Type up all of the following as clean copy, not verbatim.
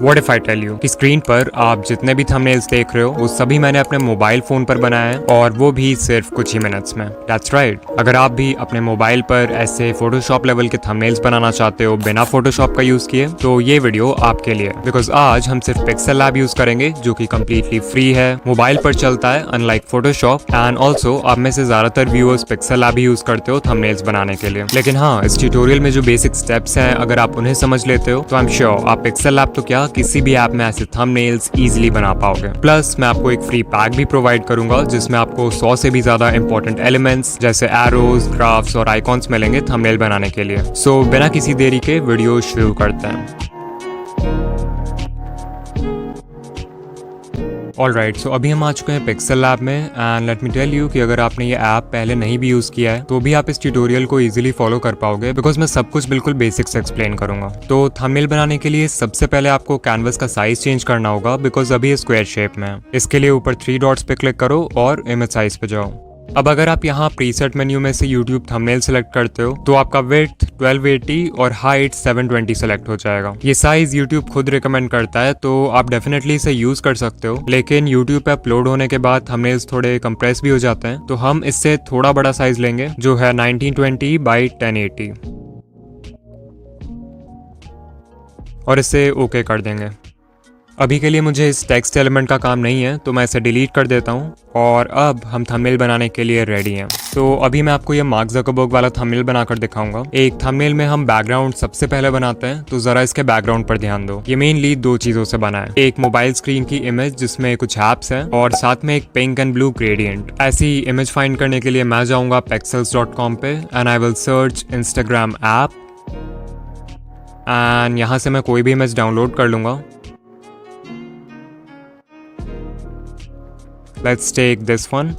What if I tell you कि screen पर आप जितने भी थंबनेल्स देख रहे हो वो सभी मैंने अपने मोबाइल फोन पर बनाया है, और वो भी सिर्फ कुछ ही मिनट्स में। That's right. अगर आप भी अपने मोबाइल पर ऐसे फोटोशॉप लेवल के थंबनेल्स बनाना चाहते हो बिना फोटोशॉप का यूज किए, तो ये वीडियो आपके लिए। बिकॉज आज हम सिर्फ पिक्सेल लैब यूज करेंगे, जो कि कम्प्लीटली फ्री है, मोबाइल पर चलता है अनलाइक फोटोशॉप। एंड ऑल्सो आप में से ज्यादातर व्यूअर्स पिक्सेल लैब यूज करते हो थंबनेल्स बनाने के लिए। लेकिन हाँ, इस ट्यूटोरियल में जो बेसिक स्टेप्स हैं अगर आप उन्हें समझ लेते हो तो आई एम श्योर आप पिक्सेल लैब तो क्या किसी भी ऐप में ऐसे थंबनेल्स इजीली बना पाओगे। प्लस मैं आपको एक फ्री पैक भी प्रोवाइड करूंगा जिसमें आपको 100 से भी ज्यादा इंपॉर्टेंट एलिमेंट्स जैसे एरोज, ग्राफ्स और आइकॉन्स मिलेंगे थंबनेल बनाने के लिए। सो बिना किसी देरी के वीडियो शुरू करते हैं। ऑलराइट, सो अभी हम आ चुके हैं पिक्सेल लैब में। And let me tell you कि अगर आपने ये ऐप पहले नहीं भी यूज किया है तो भी आप इस ट्यूटोरियल को इजीली फॉलो कर पाओगे, बिकॉज मैं सब कुछ बिल्कुल बेसिक से एक्सप्लेन करूंगा। तो थंबनेल बनाने के लिए सबसे पहले आपको कैनवस का साइज चेंज करना होगा, बिकॉज अभी ये स्क्वायर शेप में है। इसके लिए ऊपर 3 डॉट्स पे क्लिक करो और इमेज साइज पे जाओ। अब अगर आप यहाँ प्रीसेट मेन्यू में से YouTube थंबनेल सेलेक्ट करते हो तो आपका विड्थ 1280 और हाइट 720 सेलेक्ट हो जाएगा। ये साइज YouTube खुद रिकमेंड करता है, तो आप डेफिनेटली इसे यूज कर सकते हो। लेकिन YouTube पे अपलोड होने के बाद थंबनेल्स थोड़े कंप्रेस भी हो जाते हैं, तो हम इससे थोड़ा बड़ा साइज लेंगे जो है 1920 बाई 1080 और इसे ओके कर देंगे। अभी के लिए मुझे इस टेक्स्ट एलिमेंट का काम नहीं है, तो मैं इसे डिलीट कर देता हूँ और अब हम थंबनेल बनाने के लिए रेडी हैं। तो अभी मैं आपको ये मार्क ज़करबर्ग वाला थंबनेल बनाकर दिखाऊंगा। एक थंबनेल में हम बैकग्राउंड सबसे पहले बनाते हैं, तो जरा इसके बैकग्राउंड पर ध्यान दो। ये मेनली 2 चीजों से बना है, एक मोबाइल स्क्रीन की इमेज जिसमें कुछ एप्स हैं और साथ में एक पिंक एंड ब्लू ग्रेडियंट। ऐसी इमेज फाइंड करने के लिए मैं जाऊंगा pexels.com पे and I will search Instagram app and यहाँ से मैं कोई भी इमेज डाउनलोड कर लूंगा। Let's take this one.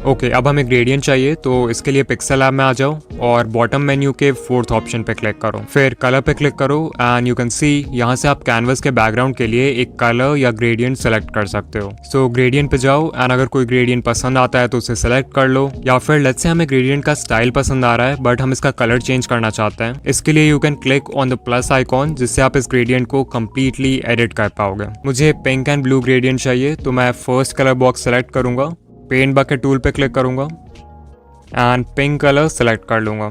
Okay, अब हमें ग्रेडियंट चाहिए, तो इसके लिए पिक्सेल लैब में आ जाओ और बॉटम मेन्यू के 4th ऑप्शन पे क्लिक करो, फिर कलर पे क्लिक करो एंड यू कैन सी यहाँ से आप कैनवस के बैकग्राउंड के लिए एक कलर या ग्रेडियंट सेलेक्ट कर सकते हो। सो ग्रेडियंट पे जाओ एंड अगर कोई ग्रेडियंट पसंद आता है तो उसे सेलेक्ट कर लो, या फिर लेट्स से हमें ग्रेडियंट का स्टाइल पसंद आ रहा है बट हम इसका कलर चेंज करना चाहते हैं। इसके लिए you can click on the plus icon, जिससे आप इस ग्रेडियंट को कम्प्लीटली एडिट कर पाओगे। मुझे पिंक एंड ब्लू ग्रेडियंट चाहिए, तो मैं फर्स्ट कलर बॉक्स सेलेक्ट करूंगा, पेंट बकेट टूल पे क्लिक करूंगा एंड पिंक कलर सेलेक्ट कर लूंगा।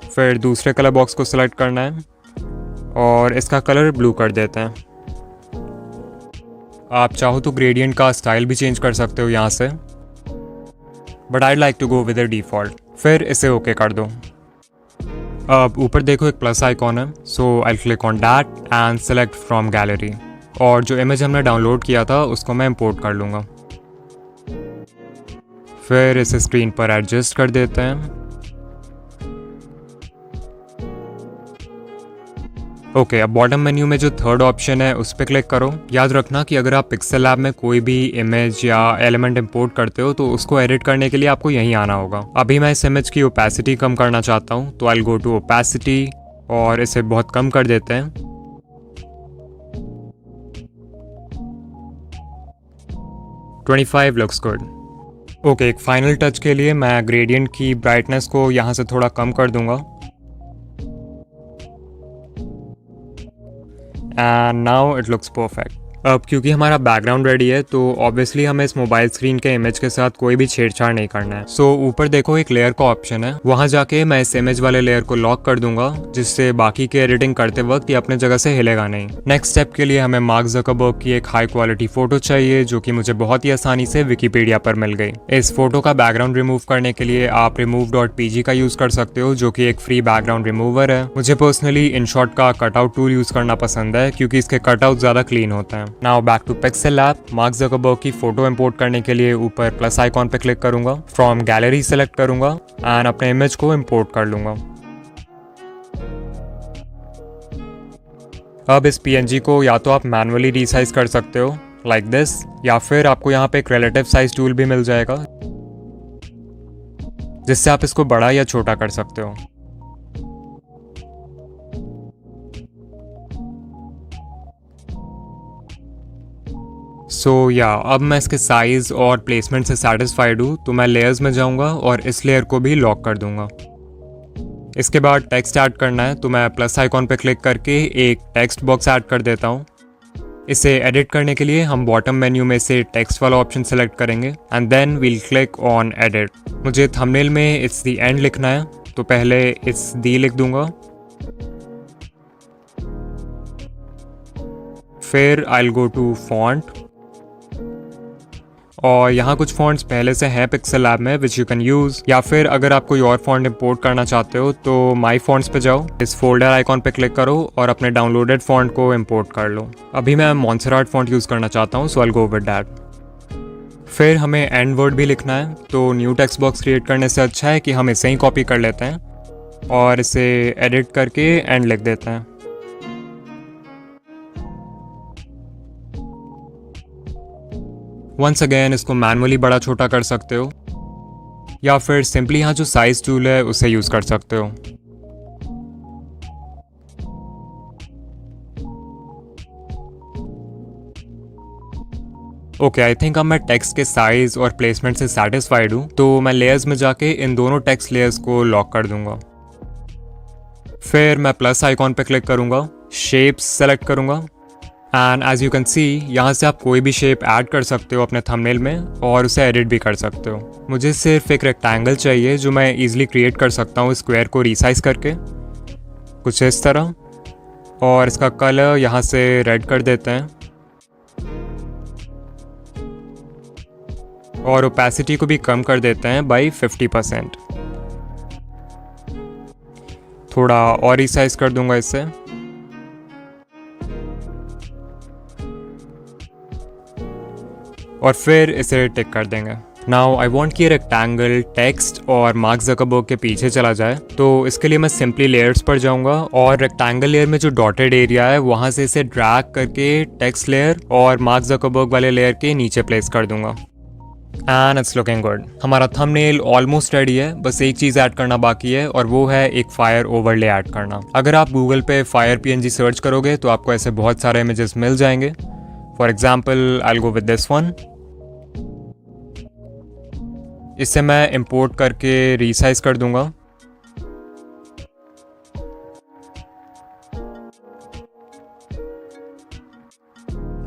फिर दूसरे कलर बॉक्स को सिलेक्ट करना है और इसका कलर ब्लू कर देते हैं। आप चाहो तो ग्रेडियंट का स्टाइल भी चेंज कर सकते हो यहाँ से, but I like to go with the default. फिर इसे ओके कर दो। अब ऊपर देखो एक प्लस आइकॉन है, so I click on that and select from gallery, और जो इमेज हमने डाउनलोड किया था उसको मैं इंपोर्ट कर लूँगा। फिर इसे स्क्रीन पर एडजस्ट कर देते हैं। ओके, अब बॉटम मेन्यू में जो 3rd ऑप्शन है उस पर क्लिक करो। याद रखना कि अगर आप पिक्सेल लैब में कोई भी इमेज या एलिमेंट इंपोर्ट करते हो तो उसको एडिट करने के लिए आपको यहीं आना होगा। अभी मैं इस इमेज की ओपेसिटी कम करना चाहता हूँ, तो आई गो टू ओपेसिटी और इसे बहुत कम कर देते हैं। 25 लुक्स गुड। ओके, एक फाइनल टच के लिए मैं ग्रेडियंट की ब्राइटनेस को यहाँ से थोड़ा कम कर दूंगा and now it looks perfect. अब क्योंकि हमारा बैकग्राउंड रेडी है तो ऑब्वियसली हमें इस मोबाइल स्क्रीन के इमेज के साथ कोई भी छेड़छाड़ नहीं करना है। सो ऊपर देखो एक लेयर का ऑप्शन है, वहां जाके मैं इस इमेज वाले लेयर को लॉक कर दूंगा, जिससे बाकी के एडिटिंग करते वक्त ये अपने जगह से हिलेगा नहीं। नेक्स्ट स्टेप के लिए हमें मार्क ज़करबर्ग की एक हाई क्वालिटी फोटो चाहिए, जो कि मुझे बहुत ही आसानी से विकीपीडिया पर मिल गई। इस फोटो का बैकग्राउंड रिमूव करने के लिए आप remove.pg का यूज कर सकते हो, जो कि एक फ्री बैकग्राउंड रिमूवर है। मुझे पर्सनली इनशॉट का कटआउट टूल यूज करना पसंद है, क्योंकि इसके कटआउट ज्यादा क्लीन होते हैं। Now back to Pixel Lab. Mark Zuckerberg की फोटो इंपोर्ट करने के लिए ऊपर प्लस आइकॉन पे क्लिक करूंगा, फ्रॉम गैलरी सेलेक्ट करूंगा एंड अपने इमेज को इंपोर्ट कर लूंगा। अब इस PNG को या तो आप मैनुअली रीसाइज कर सकते हो लाइक दिस, या फिर आपको यहाँ पे एक रिलेटिव साइज टूल भी मिल जाएगा, जिससे आप इसको बड़ा या छोटा कर सकते हो। अब मैं इसके साइज़ और प्लेसमेंट से सेटिस्फाइड हूँ, तो मैं लेयर्स में जाऊँगा और इस लेयर को भी लॉक कर दूँगा। इसके बाद टेक्स्ट ऐड करना है, तो मैं प्लस आइकॉन पे क्लिक करके एक टेक्स्ट बॉक्स ऐड कर देता हूँ। इसे एडिट करने के लिए हम बॉटम मेन्यू में से टेक्स्ट वाला ऑप्शन सेलेक्ट करेंगे and then we'll click on edit. मुझे थंबनेल में इट्स द एंड लिखना है, तो पहले इट्स दी लिख दूंगा, फिर I will go to font और यहाँ कुछ फॉन्ट्स पहले से हैं पिक्सेल लैब में विच यू कैन यूज़, या फिर अगर आप कोई और फॉन्ट इंपोर्ट करना चाहते हो तो माई फॉन्ट्स पे जाओ, इस फोल्डर आइकॉन पे क्लिक करो और अपने डाउनलोडेड फॉन्ट को इंपोर्ट कर लो। अभी मैं मॉन्सेराट फॉन्ट यूज़ करना चाहता हूँ, so I will go with that. फिर हमें एंड वर्ड भी लिखना है, तो न्यू टेक्स्ट बॉक्स क्रिएट करने से अच्छा है कि हम इसे ही कॉपी कर लेते हैं और इसे एडिट करके एंड लिख देते हैं। वंस अगेन इसको मैनुअली बड़ा छोटा कर सकते हो या फिर सिंपली यहाँ जो साइज टूल है उसे यूज़ कर सकते हो। ओके, आई थिंक अब मैं टेक्स्ट के साइज और प्लेसमेंट से सेटिस्फाइड हूँ, तो मैं लेयर्स में जाके इन दोनों टेक्स्ट लेयर्स को लॉक कर दूंगा। फिर मैं प्लस आइकॉन पे क्लिक करूंगा, शेप्स सेलेक्ट करूंगा and as you can see यहाँ से आप कोई भी शेप ऐड कर सकते हो अपने थंबनेल में और उसे एडिट भी कर सकते हो। मुझे सिर्फ एक रेक्टेंगल चाहिए जो मैं इजीली क्रिएट कर सकता हूँ स्क्वायर को रिसाइज करके, कुछ इस तरह, और इसका कलर यहाँ से रेड कर देते हैं और ओपेसिटी को भी कम कर देते हैं बाई 50%। थोड़ा और रिसाइज कर दूंगा इससे और फिर इसे टिक कर देंगे। नाउ आई वॉन्ट कि रेक्टेंगल टेक्स्ट और मार्क ज़करबर्ग के पीछे चला जाए, तो इसके लिए मैं सिंपली लेयर्स पर जाऊंगा और रेक्टेंगल लेयर में जो डॉटेड एरिया है वहां से इसे ड्रैग करके टेक्स्ट लेयर और मार्क ज़करबर्ग वाले लेयर के नीचे प्लेस कर दूंगा एंड इट्स लुकिंग गुड। हमारा थंबनेल ऑलमोस्ट रेडी है, बस एक चीज़ ऐड करना बाकी है और वो है एक फायर ओवरले ऐड करना। अगर आप गूगल पे फायर PNG सर्च करोगे तो आपको ऐसे बहुत सारे इमेजेस मिल जाएंगे। For example I will go with this one. इसे मैं इंपोर्ट करके रीसाइज कर दूंगा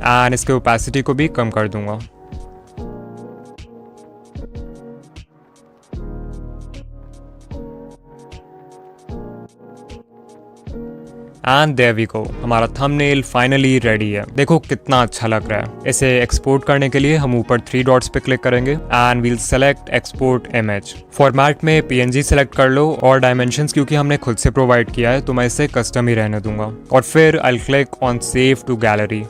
एंड इसके ओपेसिटी को भी कम कर दूंगा। एंड देयर वी गो, हमारा थंबनेल फाइनली रेडी है। देखो कितना अच्छा लग रहा है। इसे एक्सपोर्ट करने के लिए हम ऊपर 3 डॉट्स पे क्लिक करेंगे and we'll select export image. Format में PNG सेलेक्ट कर लो और डायमेंशंस क्योंकि हमने खुद से प्रोवाइड किया है तो मैं इसे कस्टम ही रहने दूंगा और फिर I will click on save to gallery.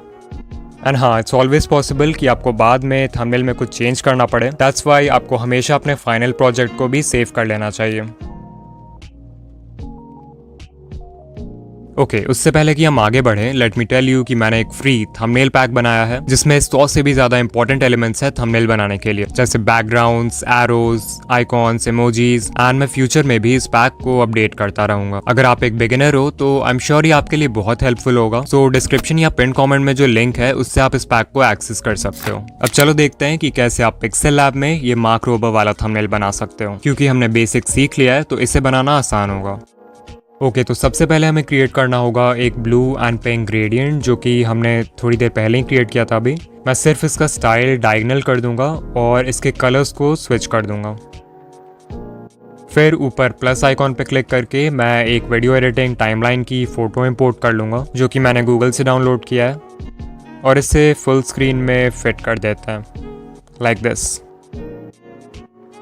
And हाँ, इट्स ऑलवेज पॉसिबल कि आपको बाद में थंबनेल में कुछ चेंज करना पड़े, दैट्स वाई आपको हमेशा अपने फाइनल प्रोजेक्ट को भी सेव कर लेना चाहिए। ओके, उससे पहले कि हम आगे बढ़ें, लेट मी टेल यू कि मैंने एक फ्री थंबनेल पैक बनाया है जिसमें 100 से भी ज्यादा इंपॉर्टेंट एलिमेंट्स है थंबनेल बनाने के लिए, जैसे backgrounds, arrows, icons, emojis and मैं फ्यूचर में भी इस पैक को अपडेट करता रहूंगा। अगर आप एक बिगिनर हो तो आई एम श्योर ये आपके लिए बहुत हेल्पफुल होगा। सो डिस्क्रिप्शन या पिन कमेंट में जो लिंक है उससे आप इस पैक को एक्सेस कर सकते हो। अब चलो देखते हैं कि कैसे आप पिक्सेल लैब में ये मार्क रोबर वाला थंबनेल बना सकते हो। क्योंकि हमने बेसिक सीख लिया है तो इसे बनाना आसान होगा। ओके, तो सबसे पहले हमें क्रिएट करना होगा एक ब्लू एंड पिंक ग्रेडियंट जो कि हमने थोड़ी देर पहले ही क्रिएट किया था। अभी मैं सिर्फ इसका स्टाइल डायगोनल कर दूंगा और इसके कलर्स को स्विच कर दूंगा। फिर ऊपर प्लस आइकॉन पे क्लिक करके मैं एक वीडियो एडिटिंग टाइमलाइन की फ़ोटो इंपोर्ट कर लूँगा जो कि मैंने गूगल से डाउनलोड किया है और इसे फुल स्क्रीन में फिट कर देते हैं लाइक दिस।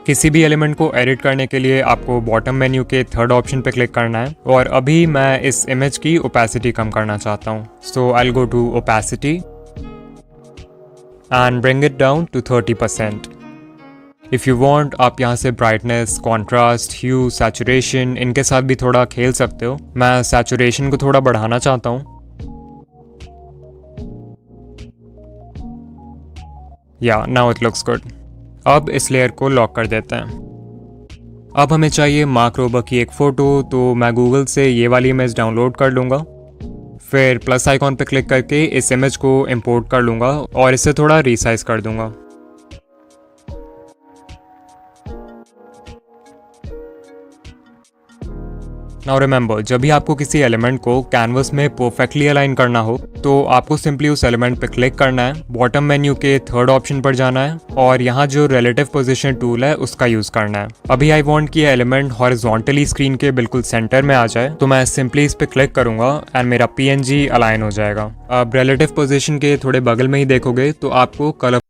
किसी भी एलिमेंट को एडिट करने के लिए आपको बॉटम मेन्यू के 3rd ऑप्शन पे क्लिक करना है और अभी मैं इस इमेज की ओपेसिटी कम करना चाहता हूँ, so I will go to opacity and bring it down to 30%। If you want आप यहाँ से ब्राइटनेस, कॉन्ट्रास्ट, ह्यू, सैचुरेशन इनके साथ भी थोड़ा खेल सकते हो। मैं सैचुरेशन को थोड़ा बढ़ाना चाहता हूँ। या नाउ इट लुक्स गुड। अब इस लेयर को लॉक कर देते हैं। अब हमें चाहिए मार्क रोबर की एक फ़ोटो, तो मैं गूगल से ये वाली इमेज डाउनलोड कर लूँगा। फिर प्लस आइकॉन पे क्लिक करके इस इमेज को इंपोर्ट कर लूँगा और इसे थोड़ा रीसाइज कर दूँगा। नाउ रिमेंबर, जब भी आपको किसी एलिमेंट को कैनवस में परफेक्टली अलाइन करना हो तो आपको सिंपली उस एलिमेंट पे क्लिक करना है, बॉटम मेन्यू के थर्ड ऑप्शन पर जाना है और यहाँ जो रिलेटिव पोजीशन टूल है उसका यूज करना है। अभी आई वांट कि एलिमेंट हॉरिजॉन्टली स्क्रीन के बिल्कुल सेंटर में आ जाए, तो मैं सिंपली इस पे क्लिक करूंगा एंड मेरा PNG अलाइन हो जाएगा। अब रिलेटिव पोजीशन के थोड़े बगल में ही देखोगे तो आपको कलर